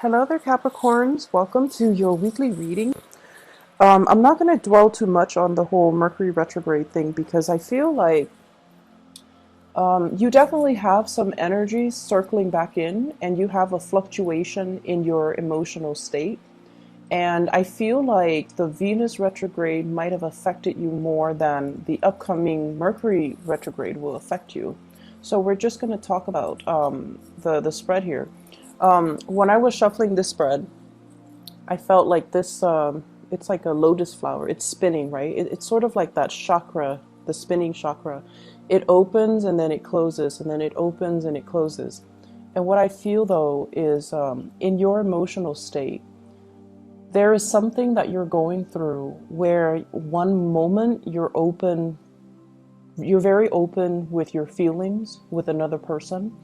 Hello there, Capricorns. Welcome to your weekly reading. I'm not going to dwell too much on the whole Mercury retrograde thing because I feel like you definitely have some energies circling back in and you have a fluctuation in your emotional state. And I feel like the Venus retrograde might have affected you more than the upcoming Mercury retrograde will affect you. So we're just going to talk about the spread here. When I was shuffling this spread, I felt like this, it's like a lotus flower. It's spinning, right? It's sort of like that chakra, the spinning chakra. It opens and then it closes, and then it opens and it closes. And what I feel though is in your emotional state, there is something that you're going through where one moment you're open, you're very open with your feelings with another person,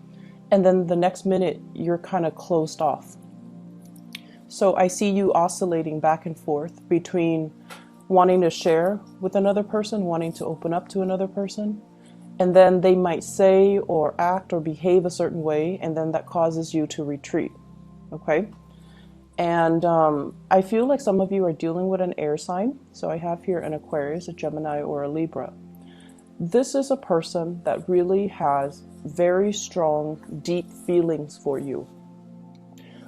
and then the next minute you're kind of closed off. So I see you oscillating back and forth between wanting to share with another person, wanting to open up to another person, and then they might say or act or behave a certain way, and then that causes you to retreat. Okay? And I feel like some of you are dealing with an air sign. So I have here an Aquarius, a Gemini, or a Libra. This is a person that really has very strong, deep feelings for you.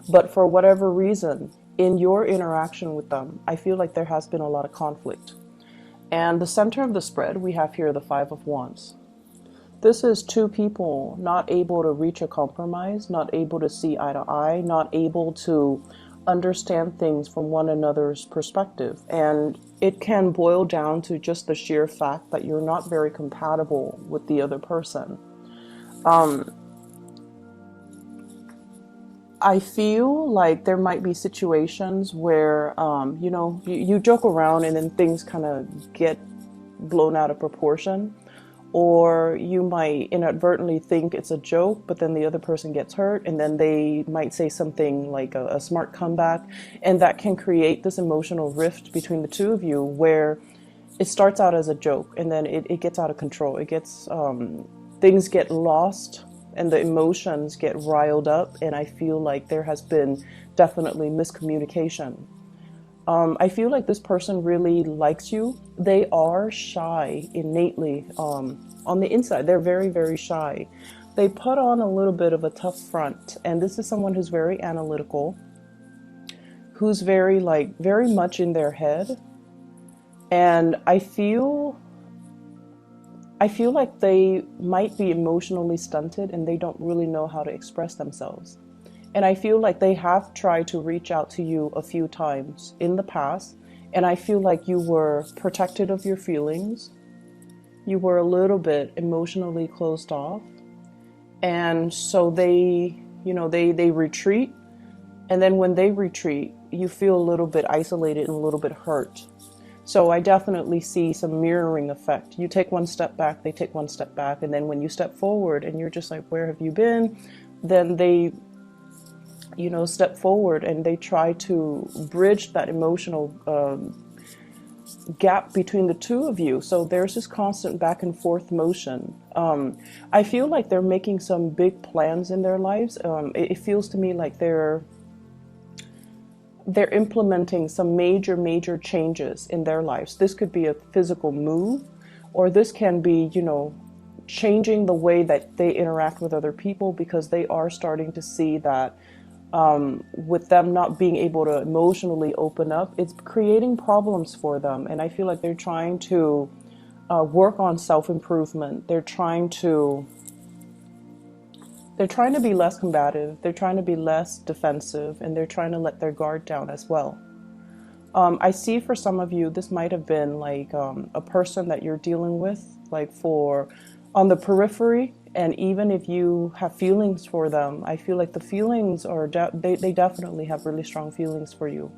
But for whatever reason, in your interaction with them, I feel like there has been a lot of conflict. And the center of the spread, we have here the Five of Wands. This is two people not able to reach a compromise, not able to see eye to eye, not able to understand things from one another's perspective. And it can boil down to just the sheer fact that you're not very compatible with the other person. I feel like there might be situations where, you joke around and then things kind of get blown out of proportion. Or you might inadvertently think it's a joke, but then the other person gets hurt, and then they might say something like a smart comeback, and that can create this emotional rift between the two of you where it starts out as a joke, and then it gets out of control. It gets, things get lost, and the emotions get riled up, and I feel like there has been definitely miscommunication. I feel like this person really likes you. They are shy innately. On the inside, they're very, very shy. They put on a little bit of a tough front. And this is someone who's very analytical, who's very much in their head. And I feel like they might be emotionally stunted and they don't really know how to express themselves. And I feel like they have tried to reach out to you a few times in the past. And I feel like you were protected of your feelings. You were a little bit emotionally closed off. And so they retreat. And then when they retreat, you feel a little bit isolated and a little bit hurt. So I definitely see some mirroring effect. You take one step back, they take one step back. And then when you step forward and you're just like, where have you been? Then they step forward and they try to bridge that emotional gap between the two of you. So there's this constant back and forth motion. I feel like they're making some big plans in their lives. It feels to me like they're implementing some major changes in their lives. This could be a physical move, or this can be, changing the way that they interact with other people, because they are starting to see that with them not being able to emotionally open up, it's creating problems for them. And I feel like they're trying to work on self-improvement. They're trying to be less combative. They're trying to be less defensive, and they're trying to let their guard down as well. I see for some of you, this might have been like a person that you're dealing with, like on the periphery. And even if you have feelings for them, I feel like the feelings are, they definitely have really strong feelings for you.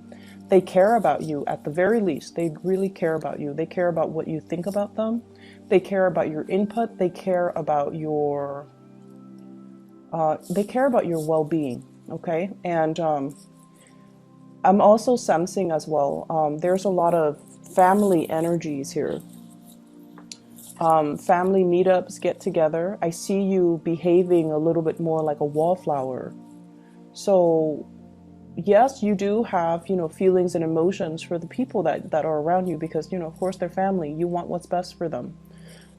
They care about you at the very least. They really care about you. They care about what you think about them. They care about your input. They care about your well-being. Okay. And I'm also sensing as well, there's a lot of family energies here. Family meetups, get together. I see you behaving a little bit more like a wallflower. So yes, you do have, feelings and emotions for the people that are around you because, of course, they're family. You want what's best for them.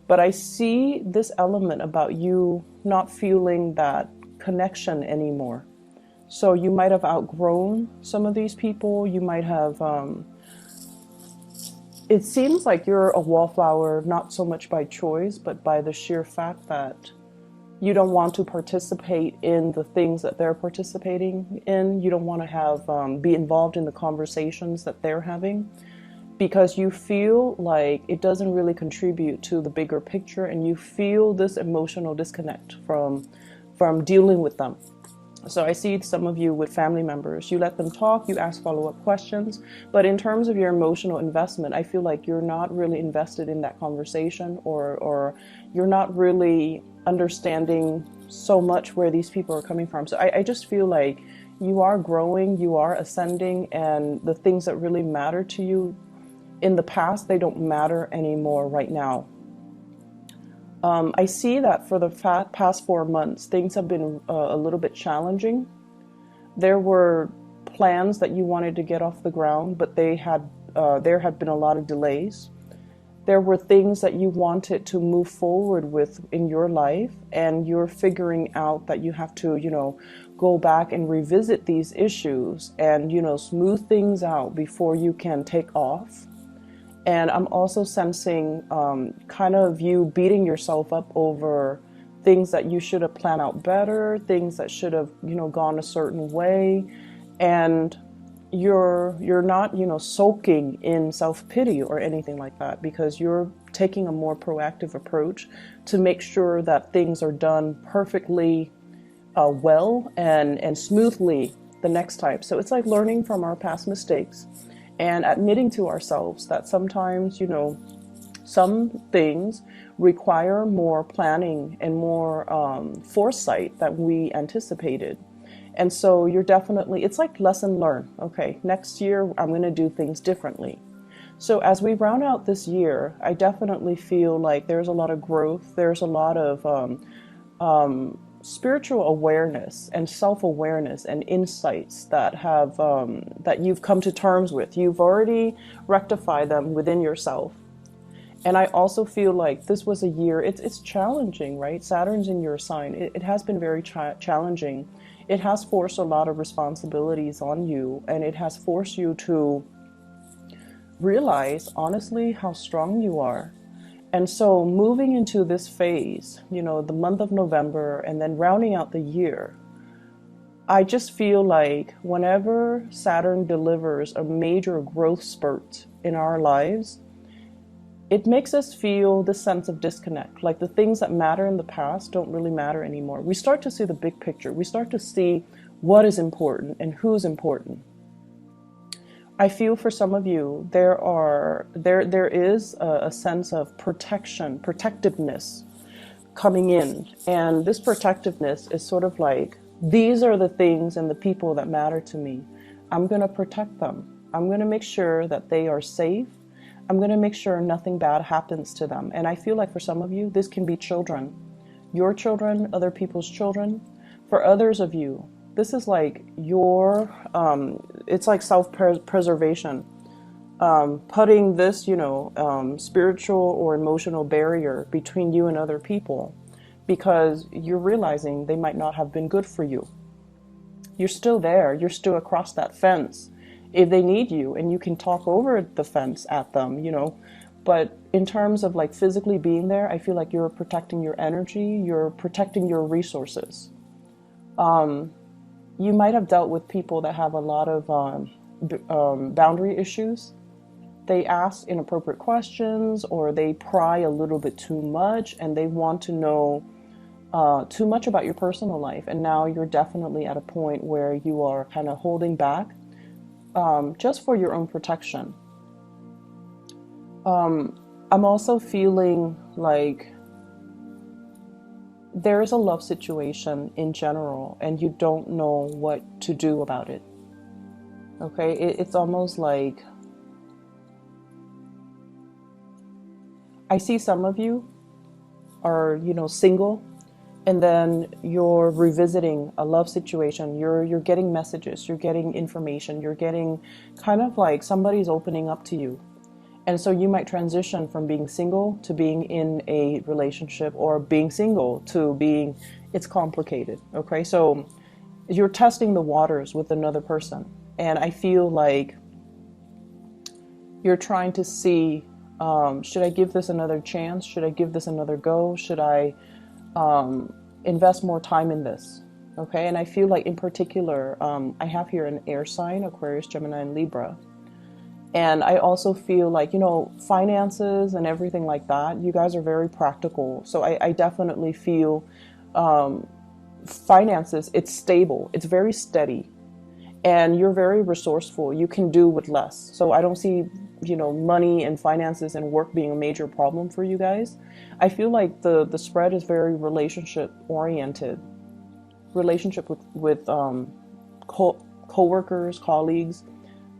But I see this element about you not feeling that connection anymore. So you might have outgrown some of these people. You might have, it seems like you're a wallflower, not so much by choice, but by the sheer fact that you don't want to participate in the things that they're participating in. You don't want to have be involved in the conversations that they're having because you feel like it doesn't really contribute to the bigger picture, and you feel this emotional disconnect from dealing with them. So I see some of you with family members, you let them talk, you ask follow-up questions, but in terms of your emotional investment, I feel like you're not really invested in that conversation, or you're not really understanding so much where these people are coming from. So I just feel like you are growing, you are ascending, and the things that really matter to you in the past, they don't matter anymore right now. I see that for the past 4 months, things have been a little bit challenging. There were plans that you wanted to get off the ground, but there had been a lot of delays. There were things that you wanted to move forward with in your life, and you're figuring out that you have to, go back and revisit these issues and, smooth things out before you can take off. And I'm also sensing kind of you beating yourself up over things that you should have planned out better, things that should have, gone a certain way. And you're not, soaking in self-pity or anything like that, because you're taking a more proactive approach to make sure that things are done perfectly well and smoothly the next time. So it's like learning from our past mistakes and admitting to ourselves that sometimes, some things require more planning and more foresight than we anticipated. And so you're definitely, it's like lesson learned. Okay, next year I'm going to do things differently. So as we round out this year, I definitely feel like there's a lot of growth. There's a lot of spiritual awareness and self-awareness and insights that have that you've come to terms with. You've already rectified them within yourself. And I also feel like this was a year, it's challenging, right? Saturn's in your sign. It has been very challenging. It has forced a lot of responsibilities on you, and it has forced you to realize, honestly, how strong you are. And so moving into this phase, the month of November and then rounding out the year, I just feel like whenever Saturn delivers a major growth spurt in our lives, it makes us feel this sense of disconnect. Like the things that matter in the past don't really matter anymore. We start to see the big picture. We start to see what is important and who's important. I feel for some of you, there is a sense of protectiveness coming in. And this protectiveness is sort of like, these are the things and the people that matter to me. I'm going to protect them. I'm going to make sure that they are safe. I'm going to make sure nothing bad happens to them. And I feel like for some of you, this can be children, your children, other people's children. For others of you, this is like it's like self-preservation, putting this, spiritual or emotional barrier between you and other people, because you're realizing they might not have been good for you. You're still there. You're still across that fence if they need you, and you can talk over the fence at them, But in terms of like physically being there, I feel like you're protecting your energy, you're protecting your resources. You might have dealt with people that have a lot of boundary issues. They ask inappropriate questions, or they pry a little bit too much, and they want to know too much about your personal life. And now you're definitely at a point where you are kind of holding back just for your own protection. I'm also feeling like there is a love situation in general, and you don't know what to do about it. Okay, it's almost like I see some of you are, single. and then you're revisiting a love situation. You're getting messages, you're getting information, you're getting kind of like somebody's opening up to you. And so you might transition from being single to being in a relationship, or being single to being, it's complicated. Okay, so you're testing the waters with another person, and I feel like you're trying to see, should I give this another chance? Should I give this another go? Should I invest more time in this? Okay, and I feel like in particular, I have here an air sign, Aquarius, Gemini, and Libra. And I also feel like, finances and everything like that, you guys are very practical. So I definitely feel finances, it's stable, it's very steady, and you're very resourceful. You can do with less. So I don't see, money and finances and work being a major problem for you guys. I feel like the spread is very relationship oriented, relationship with co-workers, colleagues.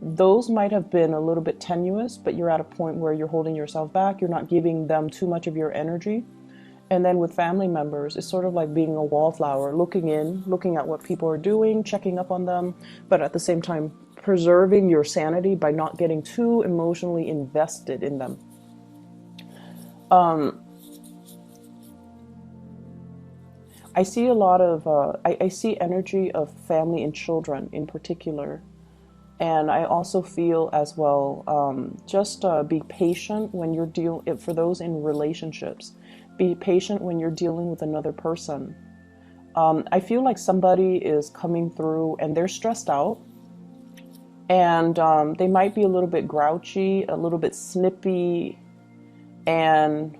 Those might have been a little bit tenuous, but you're at a point where you're holding yourself back. You're not giving them too much of your energy. And then with family members, it's sort of like being a wallflower, looking in, looking at what people are doing, checking up on them, but at the same time, preserving your sanity by not getting too emotionally invested in them. I see a lot of, I see energy of family and children in particular. And I also feel as well, just be patient when you're dealing, for those in relationships, be patient when you're dealing with another person. I feel like somebody is coming through and they're stressed out, and they might be a little bit grouchy, a little bit snippy, and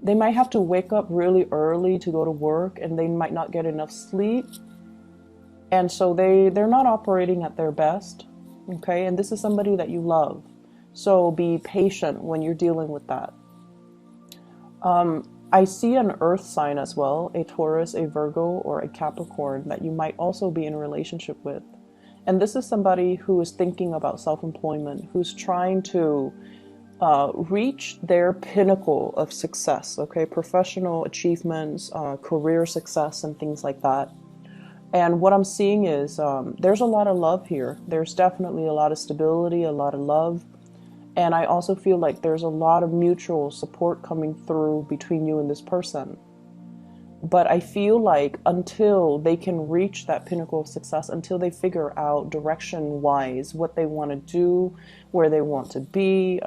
they might have to wake up really early to go to work, and they might not get enough sleep. And so they're not operating at their best, okay? And this is somebody that you love. So be patient when you're dealing with that. I see an earth sign as well, a Taurus, a Virgo, or a Capricorn that you might also be in a relationship with. And this is somebody who is thinking about self-employment, who's trying to reach their pinnacle of success, okay? Professional achievements, career success, and things like that. And what I'm seeing is there's a lot of love here. There's definitely a lot of stability, a lot of love. And I also feel like there's a lot of mutual support coming through between you and this person. But I feel like until they can reach that pinnacle of success, until they figure out direction-wise what they want to do, where they want to be,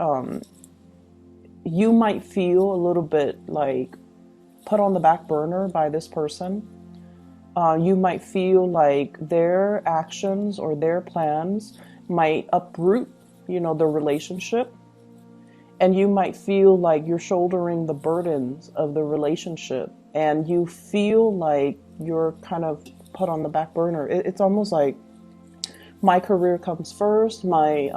you might feel a little bit like put on the back burner by this person. You might feel like their actions or their plans might uproot, the relationship. And you might feel like you're shouldering the burdens of the relationship, and you feel like you're kind of put on the back burner. It's almost like my career comes first, my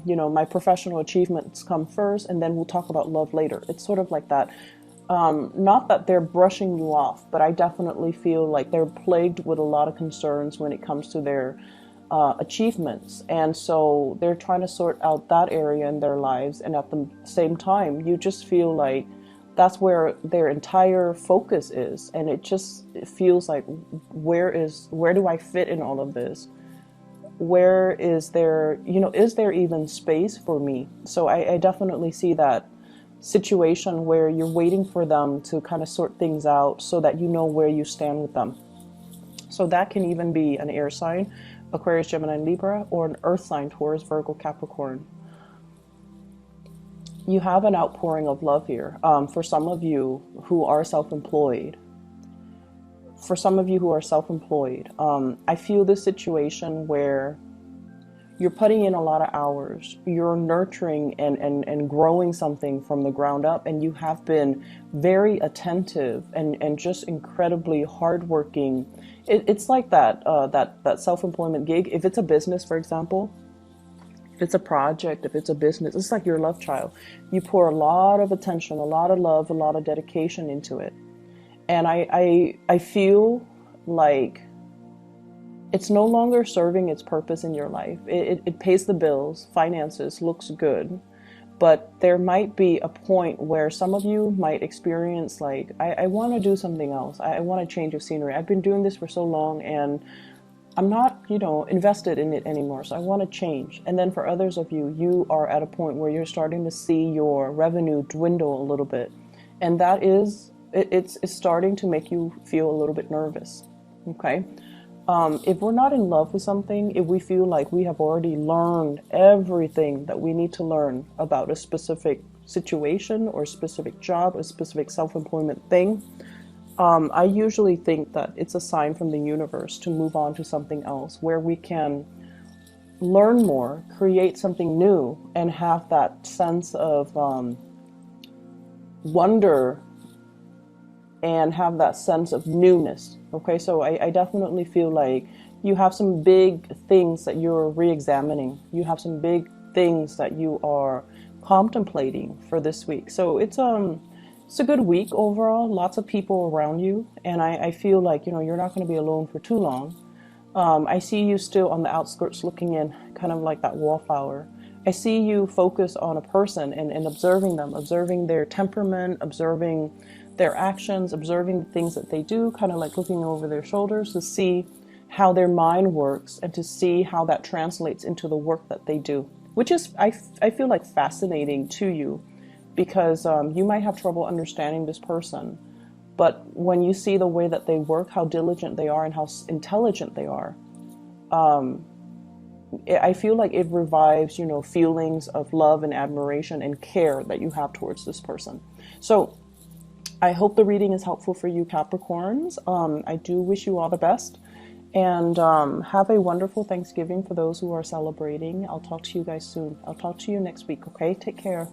my professional achievements come first, and then we'll talk about love later. It's sort of like that. Not that they're brushing you off, but I definitely feel like they're plagued with a lot of concerns when it comes to their achievements. And so they're trying to sort out that area in their lives. And at the same time, you just feel like that's where their entire focus is. And it feels like, where do I fit in all of this? Where is there, is there even space for me? So I definitely see that situation where you're waiting for them to kind of sort things out so that you know where you stand with them. So that can even be an air sign, Aquarius, Gemini, Libra, or an earth sign, Taurus, Virgo, Capricorn. You have an outpouring of love here. For some of you who are self-employed, I feel this situation where you're putting in a lot of hours, you're nurturing and growing something from the ground up, and you have been very attentive and just incredibly hardworking. It's like that self-employment gig. If it's a business, for example, if it's a project, if it's a business, it's like your love child. You pour a lot of attention, a lot of love, a lot of dedication into it. And I feel like it's no longer serving its purpose in your life. It pays the bills, finances, looks good, But there might be a point where some of you might experience like, I want to do something else. I want a change of scenery. I've been doing this for so long and I'm not, invested in it anymore. So I want to change. And then for others of you, you are at a point where you're starting to see your revenue dwindle a little bit. And that is, it's starting to make you feel a little bit nervous. Okay. If we're not in love with something, if we feel like we have already learned everything that we need to learn about a specific situation or specific job, a specific self-employment thing, I usually think that it's a sign from the universe to move on to something else where we can learn more, create something new, and have that sense of wonder and have that sense of newness. Okay, so I definitely feel like you have some big things that you're re-examining. You have some big things that you are contemplating for this week. So it's a good week overall. Lots of people around you, and I feel like you're not going to be alone for too long. I see you still on the outskirts looking in, kind of like that wallflower. I see you focus on a person and observing them, observing their temperament, observing their actions, observing the things that they do, kind of like looking over their shoulders to see how their mind works and to see how that translates into the work that they do, which is, I feel like, fascinating to you because you might have trouble understanding this person. But when you see the way that they work, how diligent they are and how intelligent they are, I feel like it revives, feelings of love and admiration and care that you have towards this person. So I hope the reading is helpful for you, Capricorns. I do wish you all the best. And have a wonderful Thanksgiving for those who are celebrating. I'll talk to you guys soon. I'll talk to you next week, okay? Take care.